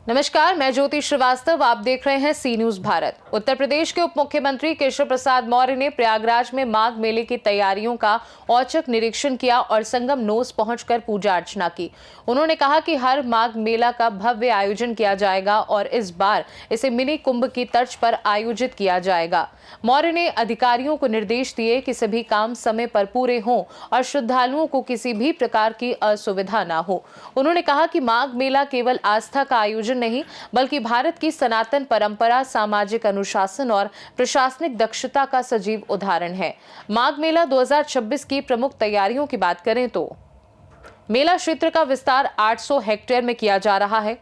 नमस्कार, मैं ज्योति श्रीवास्तव। आप देख रहे हैं सी न्यूज भारत। उत्तर प्रदेश के उप मुख्यमंत्री केशव प्रसाद मौर्य ने प्रयागराज में माघ मेले की तैयारियों का औचक निरीक्षण किया और संगम नोस पहुंचकर पूजा अर्चना की। उन्होंने कहा कि हर माघ मेला का भव्य आयोजन किया जाएगा और इस बार इसे मिनी कुंभ की तर्ज पर आयोजित किया जाएगा। मौर्य ने अधिकारियों को निर्देश दिए कि सभी काम समय पर पूरे हों और श्रद्धालुओं को किसी भी प्रकार की असुविधा न हो। उन्होंने कहा कि माघ मेला केवल आस्था का आयोजन नहीं बल्कि भारत की सनातन परंपरा, सामाजिक अनुशासन और प्रशासनिक दक्षता का सजीव उदाहरण है। माघ मेला 2026 की प्रमुख तैयारियों की बात करें तो मेला क्षेत्र का विस्तार 800 हेक्टेयर में किया जा रहा है।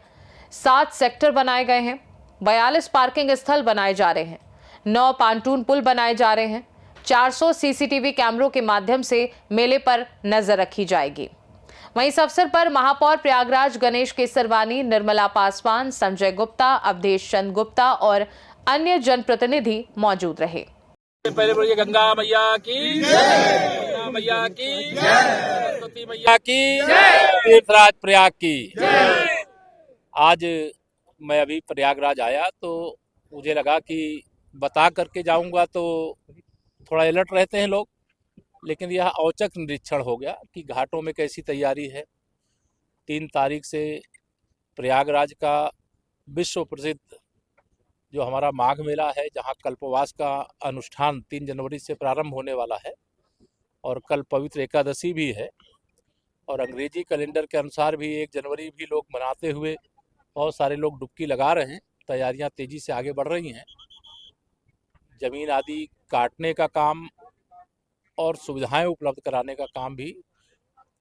7 सेक्टर बनाए गए हैं, 42 पार्किंग स्थल बनाए जा रहे हैं, 9 पांटून पुल बनाए जा रहे हैं, 400 सीसीटीवी कैमरों के माध्यम से मेले पर नजर रखी जाएगी। वहीं इस अवसर पर महापौर प्रयागराज गणेश केसरवानी, निर्मला पासवान, संजय गुप्ता, अवधेश चंद गुप्ता और अन्य जनप्रतिनिधि मौजूद रहे। पहले बोलिए गंगा मैया की जय, गंगा मैया की जय, सरस्वती मैया की जय, तीर्थराज प्रयाग की जय। आज मैं अभी प्रयागराज आया तो मुझे लगा कि बता करके जाऊंगा तो थोड़ा अलर्ट रहते हैं लोग, लेकिन यह औचक निरीक्षण हो गया कि घाटों में कैसी तैयारी है। 3 तारीख से प्रयागराज का विश्व प्रसिद्ध जो हमारा माघ मेला है, जहां कल्पवास का अनुष्ठान 3 जनवरी से प्रारंभ होने वाला है और कल पवित्र एकादशी भी है और अंग्रेजी कैलेंडर के अनुसार भी 1 जनवरी भी लोग मनाते हुए बहुत सारे लोग डुबकी लगा रहे हैं। तैयारियां तेजी से आगे बढ़ रही हैं। जमीन आदि काटने का काम और सुविधाएं उपलब्ध कराने का काम भी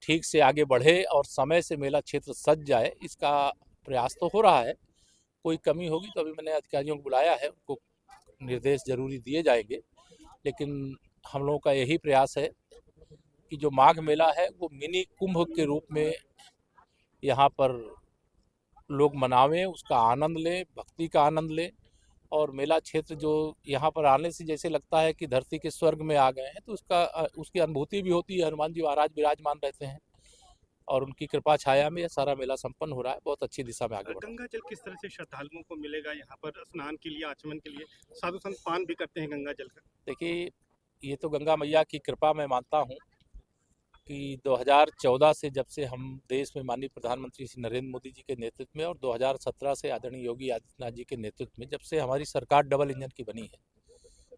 ठीक से आगे बढ़े और समय से मेला क्षेत्र सज जाए, इसका प्रयास तो हो रहा है। कोई कमी होगी तो अभी मैंने अधिकारियों को बुलाया है, उनको निर्देश जरूरी दिए जाएंगे। लेकिन हम लोगों का यही प्रयास है कि जो माघ मेला है वो मिनी कुंभ के रूप में यहाँ पर लोग मनावें, उसका आनंद लें, भक्ति का आनंद लें। और मेला क्षेत्र जो यहाँ पर आने से जैसे लगता है कि धरती के स्वर्ग में आ गए हैं, तो उसकी अनुभूति भी होती है। हनुमान जी महाराज विराजमान रहते हैं और उनकी कृपा छाया में यह सारा मेला संपन्न हो रहा है। बहुत अच्छी दिशा में आगे बढ़ रहा है। गंगा जल किस तरह से श्रद्धालुओं को मिलेगा यहाँ पर स्नान के लिए, आचमन के लिए? साधु संत पान भी करते हैं गंगा जल का। देखिए, ये तो गंगा मैया की कृपा मैं मानता हूँ कि 2014 से जब से हम देश में माननीय प्रधानमंत्री श्री नरेंद्र मोदी जी के नेतृत्व में और 2017 से आदरणीय योगी आदित्यनाथ जी के नेतृत्व में जब से हमारी सरकार डबल इंजन की बनी है,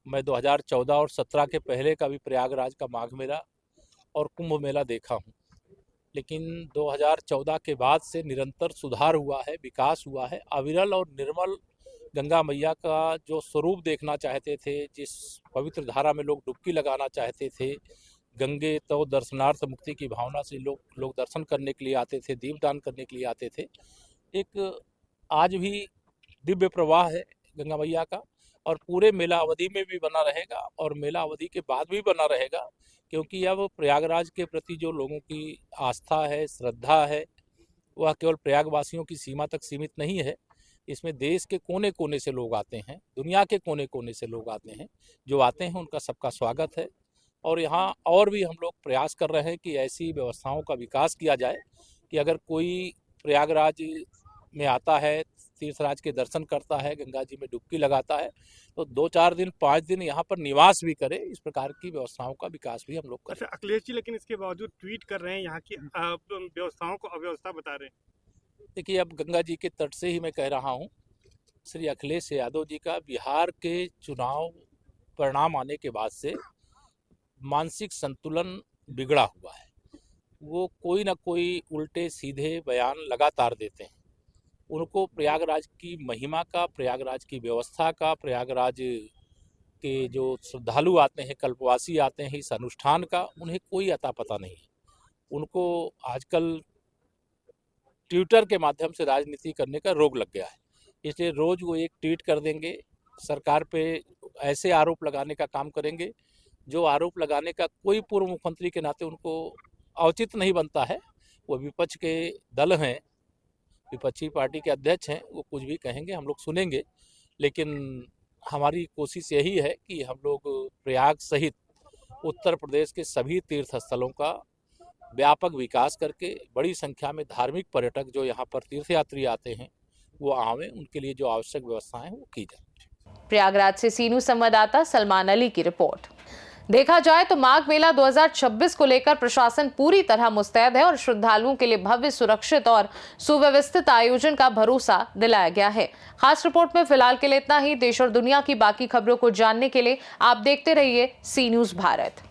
मैं 2014 और 17 के पहले का भी प्रयागराज का माघ मेला और कुंभ मेला देखा हूँ। लेकिन 2014 के बाद से निरंतर सुधार हुआ है, विकास हुआ है। अविरल और निर्मल गंगा मैया का जो स्वरूप देखना चाहते थे, जिस पवित्र धारा में लोग डुबकी लगाना चाहते थे, गंगे तो दर्शनार्थ मुक्ति की भावना से लोग दर्शन करने के लिए आते थे, दीपदान करने के लिए आते थे। एक आज भी दिव्य प्रवाह है गंगा मैया का और पूरे मेला अवधि में भी बना रहेगा और मेला अवधि के बाद भी बना रहेगा, क्योंकि अब प्रयागराज के प्रति जो लोगों की आस्था है, श्रद्धा है, वह केवल प्रयागवासियों की सीमा तक सीमित नहीं है। इसमें देश के कोने कोने से लोग आते हैं, दुनिया के कोने कोने से लोग आते हैं। जो आते हैं उनका सबका स्वागत है और यहाँ और भी हम लोग प्रयास कर रहे हैं कि ऐसी व्यवस्थाओं का विकास किया जाए कि अगर कोई प्रयागराज में आता है, तीर्थराज के दर्शन करता है, गंगा जी में डुबकी लगाता है, तो 2-4 दिन 5 दिन यहाँ पर निवास भी करे। इस प्रकार की व्यवस्थाओं का विकास भी हम लोग करें। अच्छा अखिलेश जी, लेकिन इसके बावजूद ट्वीट कर रहे हैं, यहाँ की व्यवस्थाओं को अव्यवस्था बता रहे हैं। देखिए, अब गंगा जी के तट से ही मैं कह रहा हूँ, श्री अखिलेश यादव जी का बिहार के चुनाव परिणाम आने के बाद से मानसिक संतुलन बिगड़ा हुआ है। वो कोई ना कोई उल्टे सीधे बयान लगातार देते हैं। उनको प्रयागराज की महिमा का, प्रयागराज की व्यवस्था का, प्रयागराज के जो श्रद्धालु आते हैं, कल्पवासी आते हैं, इस अनुष्ठान का उन्हें कोई अता पता नहीं है। उनको आजकल ट्विटर के माध्यम से राजनीति करने का रोग लग गया है, इसलिए रोज वो एक ट्वीट कर देंगे, सरकार पे ऐसे आरोप लगाने का काम करेंगे जो आरोप लगाने का कोई पूर्व मुख्यमंत्री के नाते उनको औचित्य नहीं बनता है। वो विपक्ष के दल हैं, विपक्षी पार्टी के अध्यक्ष हैं, वो कुछ भी कहेंगे हम लोग सुनेंगे। लेकिन हमारी कोशिश यही है कि हम लोग प्रयाग सहित उत्तर प्रदेश के सभी तीर्थ स्थलों का व्यापक विकास करके बड़ी संख्या में धार्मिक पर्यटक जो यहाँ पर तीर्थयात्री आते हैं, वो आवे, उनके लिए जो आवश्यक व्यवस्थाएं हैं वो की जाए। प्रयागराज से सी न्यूज संवाददाता सलमान अली की रिपोर्ट। देखा जाए तो माघ मेला 2026 को लेकर प्रशासन पूरी तरह मुस्तैद है और श्रद्धालुओं के लिए भव्य, सुरक्षित और सुव्यवस्थित आयोजन का भरोसा दिलाया गया है। खास रिपोर्ट में फिलहाल के लिए इतना ही। देश और दुनिया की बाकी खबरों को जानने के लिए आप देखते रहिए सी न्यूज भारत।